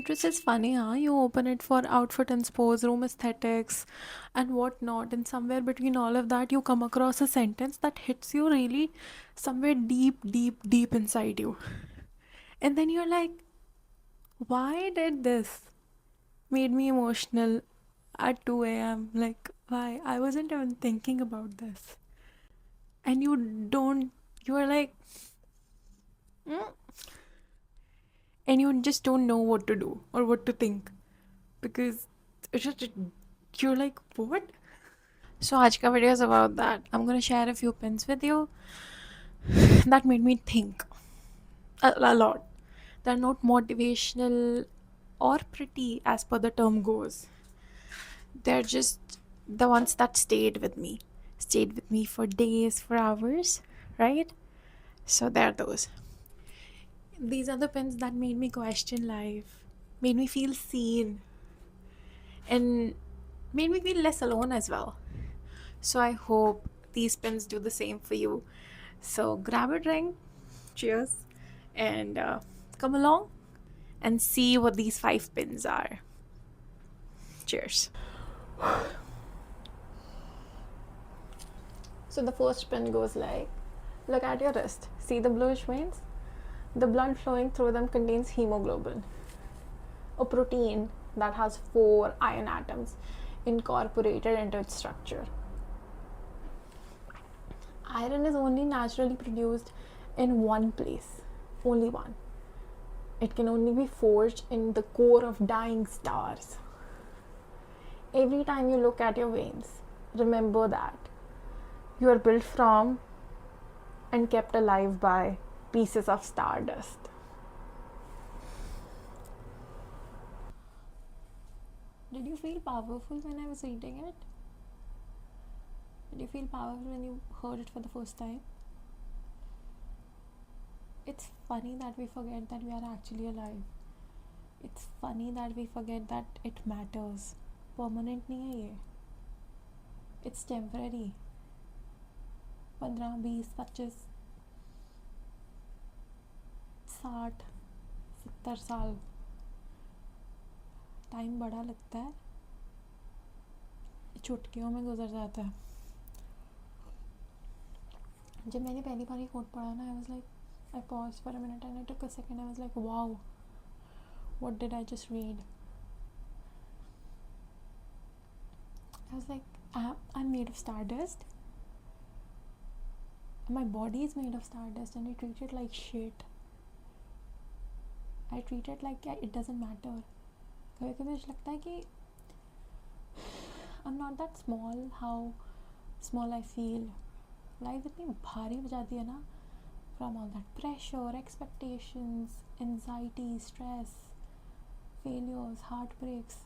Pinterest is funny, huh? You open it for outfit and pose, room aesthetics, and whatnot, and somewhere between all of that, you come across a sentence that hits you really somewhere deep, deep, deep inside you. And then you're like, why did this made me emotional at 2 a.m.? Like, why? I wasn't even thinking about this. And you are like, "Mm," and you just don't know what to do or what to think because it's just, you're like, what? So, आज का video is about that. I'm gonna share a few pins with you that made me think a lot. They're not motivational or pretty as per the term goes. They're just the ones that stayed with me for days, for hours, right? So they're those. These are the pins that made me question life, made me feel seen, and made me feel less alone as well. So I hope these pins do the same for you. So grab a drink, cheers, and come along and see what these 5 pins are. Cheers. So the first pin goes like, look at your wrist. See the bluish veins? The blood flowing through them contains hemoglobin, a protein that has 4 iron atoms incorporated into its structure. Iron is only naturally produced in one place, only one. It can only be forged in the core of dying stars. Every time you look at your veins, remember that you are built from and kept alive by pieces of stardust. Did you feel powerful when I was reading it? Did you feel powerful when you heard it for the first time? It's funny that we forget that we are actually alive. It's funny that we forget that it matters. Permanent नहीं है ये. It's temporary. 15, 20, 25, 60, 70 साल time बड़ा लगता है, चुटकियों में गुजर जाता है. जब मैंने पहली बार ये कोट पढ़ा ना, I was like, I paused for a minute and I took a second. I was like, wow, what did I just read? I was like, I'm made of stardust. My body is made of stardust and I treat it like shit. I treat it like it doesn't matter. कभी कभी मुझे लगता है कि I'm not that small, how small I feel. Life इतनी भारी हो जाती है ना, from all that pressure, expectations, anxiety, stress, failures, heartbreaks.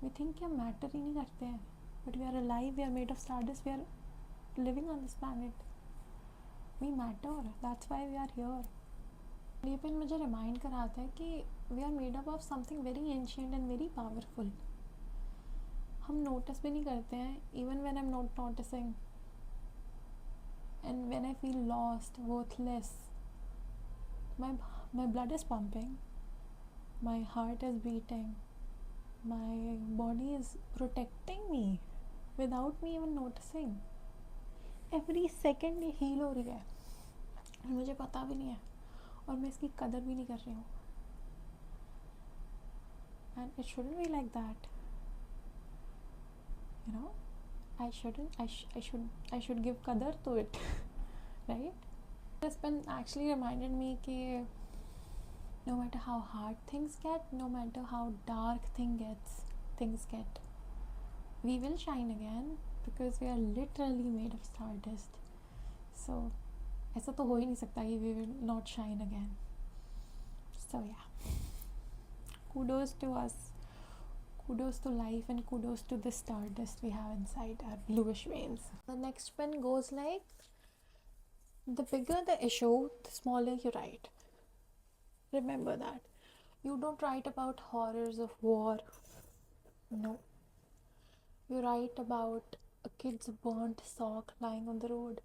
We think कि हम matter ही नहीं करते हैं, but we are alive, we are made of stardust, we are living on this planet. We matter, that's why we are here. ये pin मुझे remind कराता है कि we are made up of something very ancient and very powerful. हम notice भी नहीं करते हैं, even when I am not noticing and when I feel lost, worthless, my blood is pumping, my heart is beating, my body is protecting me without me even noticing. Every second ये heal हो रही है और मुझे पता भी नहीं है और मैं इसकी कदर भी नहीं कर रही हूँ. And it shouldn't be like that, you know. I should give qadar to it. Right. This pen actually reminded me that no matter how hard things get, no matter how dark things get, we will shine again because we are literally made of stardust. So ऐसा तो हो ही नहीं सकता कि we will not shine again. So yeah, kudos to us, kudos to life, and kudos to the stardust we have inside our bluish veins. The next pen goes like, the bigger the issue, the smaller you write. Remember that. You don't write about horrors of war. No. You write about a kid's burnt sock lying on the road.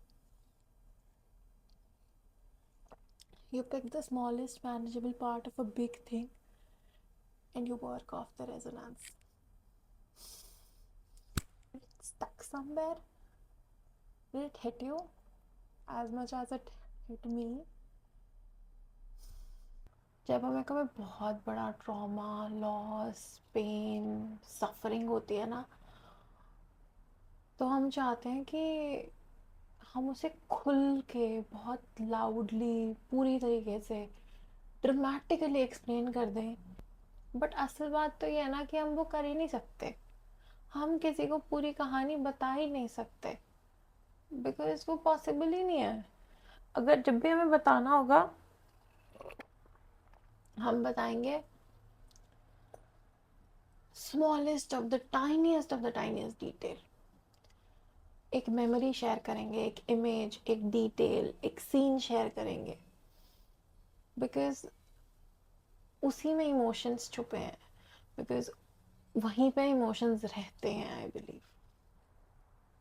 You pick the smallest manageable part of a big thing and you work off the resonance. It's stuck somewhere. Did it hit you as much as it hit me? जब हमें कभी बहुत बड़ा trauma, loss, pen, suffering होती है ना, तो हम चाहते हैं कि हम उसे खुल के बहुत लाउडली पूरी तरीके से ड्रामेटिकली एक्सप्लेन कर दें. बट असल बात तो ये है ना कि हम वो कर ही नहीं सकते. हम किसी को पूरी कहानी बता ही नहीं सकते बिकॉज वो पॉसिबल ही नहीं है. अगर जब भी हमें बताना होगा हम बताएंगे smallest of the tiniest detail. एक मेमोरी शेयर करेंगे, एक इमेज, एक डिटेल, एक सीन शेयर करेंगे बिकॉज उसी में इमोशंस छुपे हैं. बिकॉज वहीं पे इमोशंस रहते हैं. I believe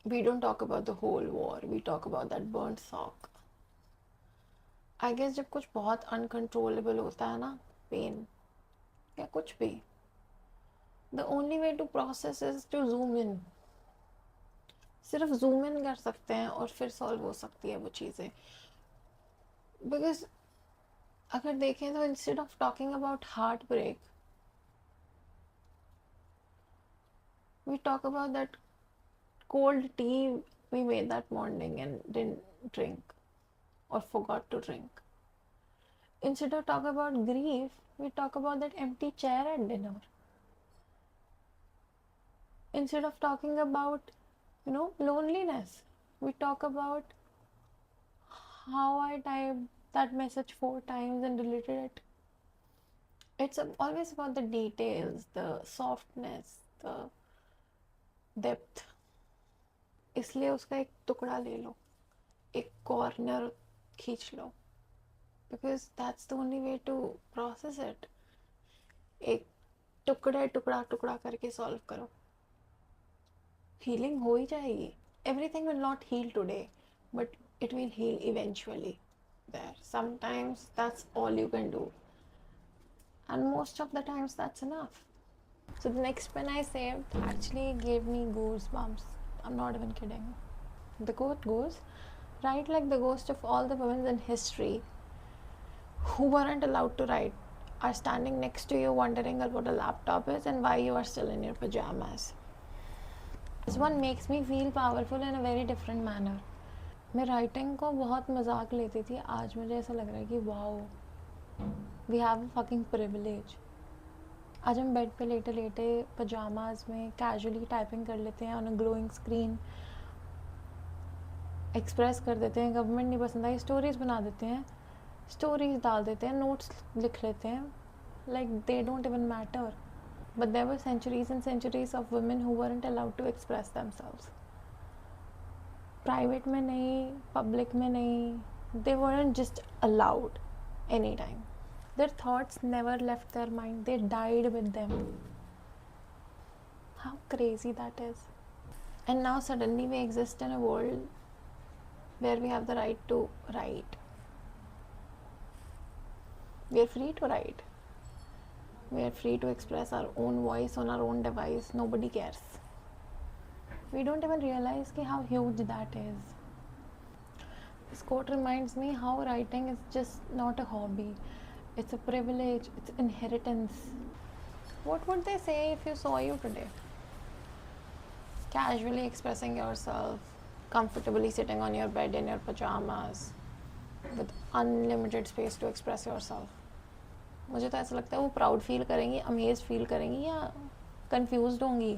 we don't talk about the whole war, we talk about that burnt sock. I guess जब कुछ बहुत अनकंट्रोलेबल होता है ना, पेन या कुछ भी, the only way to process is to zoom in. सिर्फ जूम इन कर सकते हैं और फिर सॉल्व हो सकती है वो चीज़ें. बिकॉज अगर देखें तो instead of talking about heart break, we talk about that cold tea we made that morning and didn't drink or forgot to drink. Instead of talk about grief, we talk about that empty chair at dinner. Instead of talking about, loneliness, we talk about how I typed that message 4 times and deleted it. It's always about the details, the softness, the depth. इसलिए उसका एक टुकड़ा ले लो, एक corner खींच लो, because that's the only way to process it. एक टुकड़ा करके सॉल्व करो, हीलिंग हो ही जाएगी. Everything will not heal today but it will heal eventually. There sometimes that's all you can do and most of the times that's enough. So the next pen I saved actually gave me goosebumps. I'm not even kidding. The quote goes, write like the ghost of all the women in history who weren't allowed to write are standing next to you wondering what a laptop is and why you are still in your pajamas. This one makes me feel powerful in a very different manner. मैं writing को बहुत मजाक लेती थी. आज मुझे ऐसा लग रहा है कि wow, we have a fucking privilege. आज हम बेड पे लेटे लेटे पजामाज में कैजुअली टाइपिंग कर लेते हैं on a glowing screen, express कर देते हैं. गवर्नमेंट नहीं पसंद आई, स्टोरीज बना देते हैं, स्टोरीज डाल देते हैं, नोट्स लिख लेते हैं, like they don't even matter. But there were centuries and centuries of women who weren't allowed to express themselves. Private में नहीं, पब्लिक में नहीं, they weren't just allowed anytime. Their thoughts never left their mind, they died with them. How crazy that is. And now suddenly we exist in a world where we have the right to write. We are free to write. We are free to express our own voice on our own device. Nobody cares. We don't even realize how huge that is. This quote reminds me how writing is just not a hobby. It's a privilege, it's inheritance. What would they say if you saw you today? Casually expressing yourself, comfortably sitting on your bed in your pajamas, with unlimited space to express yourself. मुझे तो ऐसा लगता है वो proud feel करेंगी, amaze feel करेंगी या confused होंगी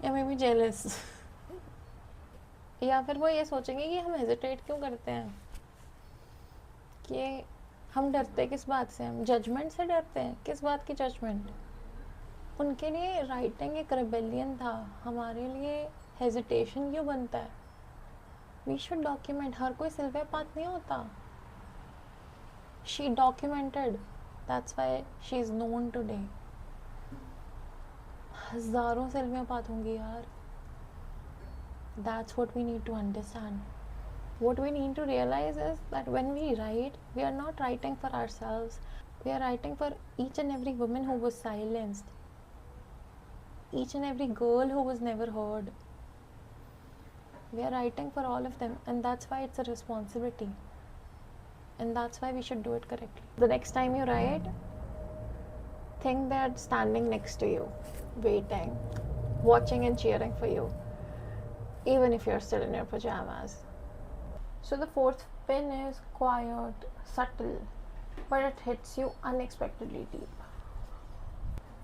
या मे बी जेलस. या फिर वो ये सोचेंगे कि हम हेजिटेट क्यों करते हैं, कि हम डरते किस बात से, हम जजमेंट से डरते हैं. किस बात की जजमेंट? उनके लिए राइटिंग एक रेबेलियन था, हमारे लिए हेजिटेशन क्यों बनता है? We should document. हर कोई सिल्वर पाथ नहीं होता. She documented, that's why she is known today. हजारों सिल्वर पाथ होंगी यार. That's what we need to understand. What we need to realize is that when we write, we are not writing for ourselves. We are writing for each and every woman who was silenced, each and every girl who was never heard. We are writing for all of them, and that's why it's a responsibility. And that's why we should do it correctly. The next time you write, think they're standing next to you, waiting, watching and cheering for you, even if you're still in your pajamas. So the fourth pin is quiet, subtle, but it hits you unexpectedly deep.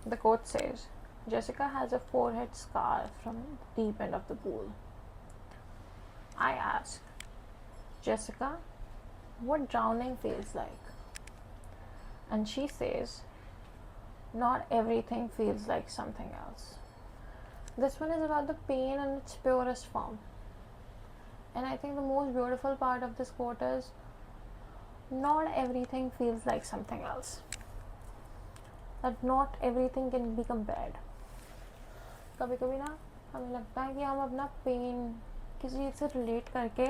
The quote says, Jessica has a forehead scar from the deep end of the pool. I ask, Jessica, what drowning feels like? And she says, not everything feels like something else. This one is about the pain in its purest form. And I think the most beautiful part of this quote is, not everything feels like something else. That not everything can be compared. कभी कभी ना हमें लगता है कि हम अपना pen किसी चीज़ से रिलेट करके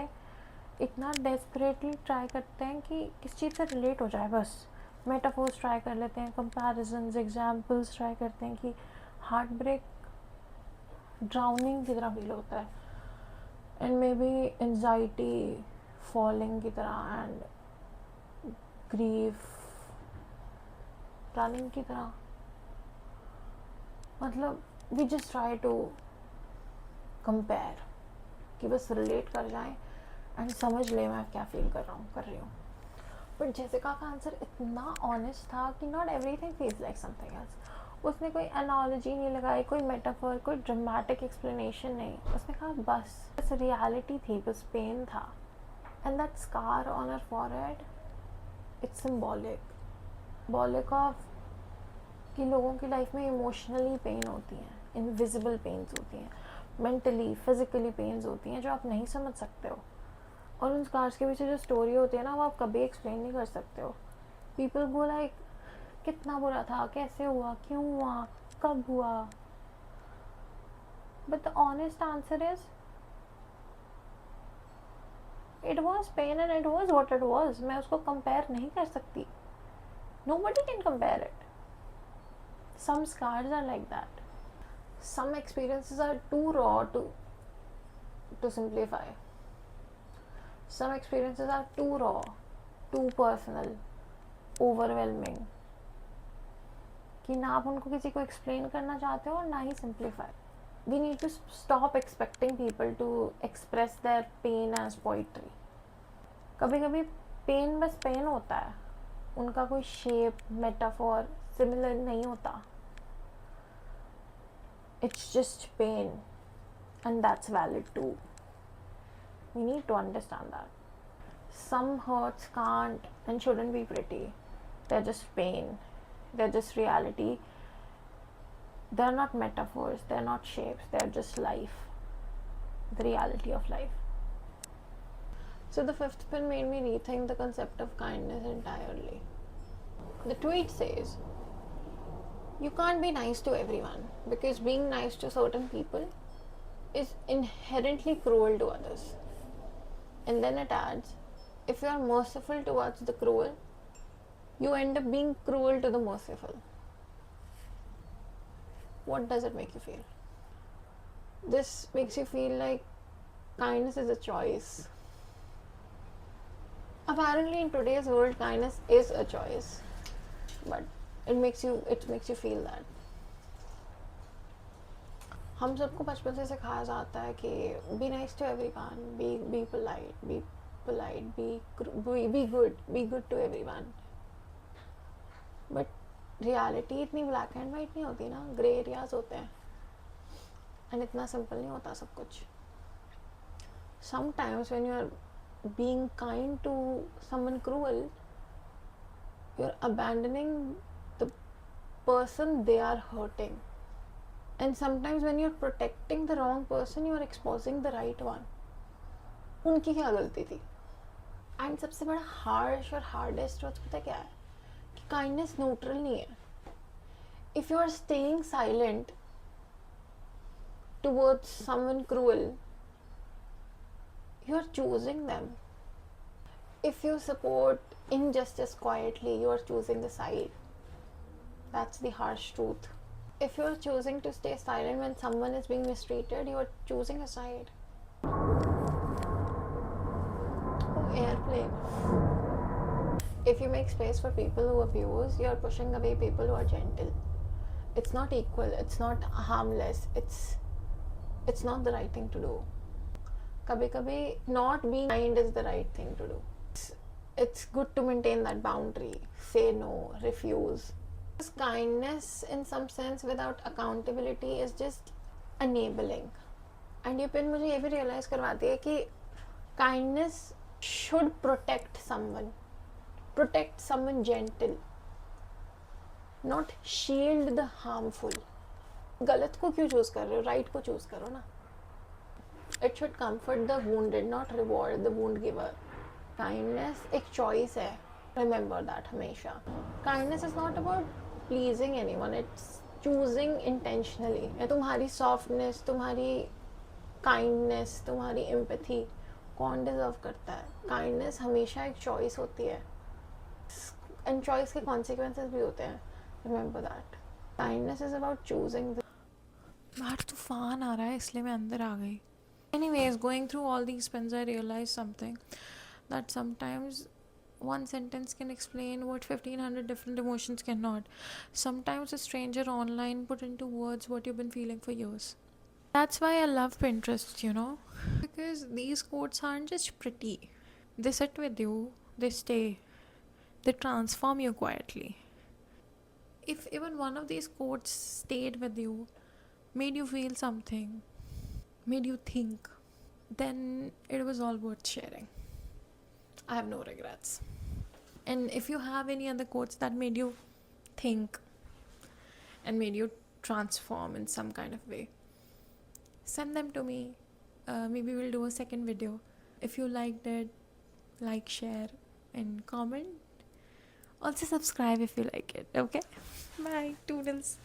इतना डेस्परेटली ट्राई करते हैं कि किस चीज़ से रिलेट हो जाए, बस मेटाफोर्स ट्राई कर लेते हैं, कंपैरिजन्स, एग्जाम्पल्स ट्राई करते हैं कि हार्ट ब्रेक ड्राउनिंग की तरह फील होता है, and maybe anxiety falling की तरह, एंड ग्रीफ रनिंग की तरह. मतलब we just try to compare कि बस रिलेट कर जाएं एंड समझ ले मैं क्या फील कर रही हूँ. बट जेसिका का आंसर इतना ऑनेस्ट था कि not everything feels like something else. उसने कोई एनालॉजी नहीं लगाई, कोई मेटाफर, कोई ड्रामेटिक एक्सप्लेनेशन नहीं. उसने कहा बस रियलिटी थी, बस पेन था. And that scar on her forehead, it's symbolic of कि लोगों की लाइफ में इमोशनली पेन होती हैं, इनविजिबल पेन्स होती हैं, मेंटली फिजिकली पेन्स होती हैं जो आप नहीं समझ सकते हो. और उन स्कार्स के पीछे जो स्टोरी होती है ना, वो आप कभी एक्सप्लेन नहीं कर सकते हो. पीपल गो लाइक कितना बुरा था, कैसे हुआ, क्यों हुआ, कब हुआ. But the honest answer is it was pain and it was what it was. मैं उसको कंपेयर नहीं कर सकती. Nobody can compare it. Some scars are like that. Some experiences are too raw to simplify. Some experiences are too raw, too personal, overwhelming कि ना आप उनको किसी को एक्सप्लेन करना चाहते हो और ना ही simplify. We need to stop expecting people to express their pain as poetry. कभी कभी पेन बस पेन होता है, उनका कोई शेप, मेटाफोर सिमिलर नहीं होता. It's just pain, and that's valid too. We need to understand that. Some hurts can't and shouldn't be pretty. They're just pain. They're just reality. They're not metaphors. They're not shapes. They're just life. The reality of life. So the fifth pin made me rethink the concept of kindness entirely. The tweet says, you can't be nice to everyone because being nice to certain people is inherently cruel to others. And then it adds, if you are merciful towards the cruel, you end up being cruel to the merciful. What does it make you feel? This makes you feel like kindness is a choice. Apparently in today's world kindness is a choice, but it makes you feel that. हम सबको बचपन से सिखाया जाता है कि be nice to everyone, be polite, be good to everyone. But reality इतनी black and white नहीं होती ना, ग्रे एरियाज होते हैं, एंड इतना सिंपल नहीं होता सब कुछ. Sometimes when you are being kind to someone cruel, you are abandoning the person they are hurting. And sometimes when you're protecting the wrong person, you are exposing the right one. उनकी क्या गलती थी? And सबसे बड़ा harsh और hardest truth पता क्या है? कि काइंडनेस न्यूट्रल नहीं है. If you are staying silent towards someone cruel, you are choosing them. If you support injustice quietly, you are choosing a side. That's the harsh truth. If you are choosing to stay silent when someone is being mistreated, you are choosing a side. Oh, airplane. If you make space for people who abuse, you are pushing away people who are gentle. It's not equal, it's not harmless, it's not the right thing to do. Kabhi kabhi not being kind is the right thing to do. It's good to maintain that boundary. Say no, refuse. Kindness, in some sense, without accountability, is just enabling. And ये pin मुझे ये भी realize करवाती है कि kindness should protect someone gentle, not shield the harmful. गलत को क्यों चूज कर रहे हो, राइट को चूज करो ना. It should comfort the wounded, not reward the wound giver. Kindness एक choice है. Remember that हमेशा. Kindness is not about pleasing anyone. It's choosing intentionally. या तुम्हारी softness, तुम्हारी kindness, तुम्हारी empathy कौन deserve करता है? Kindness हमेशा एक choice होती है. And choice के consequences भी होते हैं. Remember that. Kindness is about choosing. बाहर तूफान आ रहा है इसलिए मैं अंदर आ गई. Anyways, going through all these pens, I realized something, that sometimes one sentence can explain what 1500 different emotions cannot. Sometimes a stranger online put into words what you've been feeling for years. That's why I love Pinterest, you know, because these quotes aren't just pretty. They sit with you, they stay, they transform you quietly. If even one of these quotes stayed with you, made you feel something, made you think, then it was all worth sharing. I have no regrets. And if you have any other quotes that made you think and made you transform in some kind of way, send them to me. Maybe we'll do a second video. If you liked it, like, share, and comment. Also subscribe if you like it. Okay? Bye. Toodles.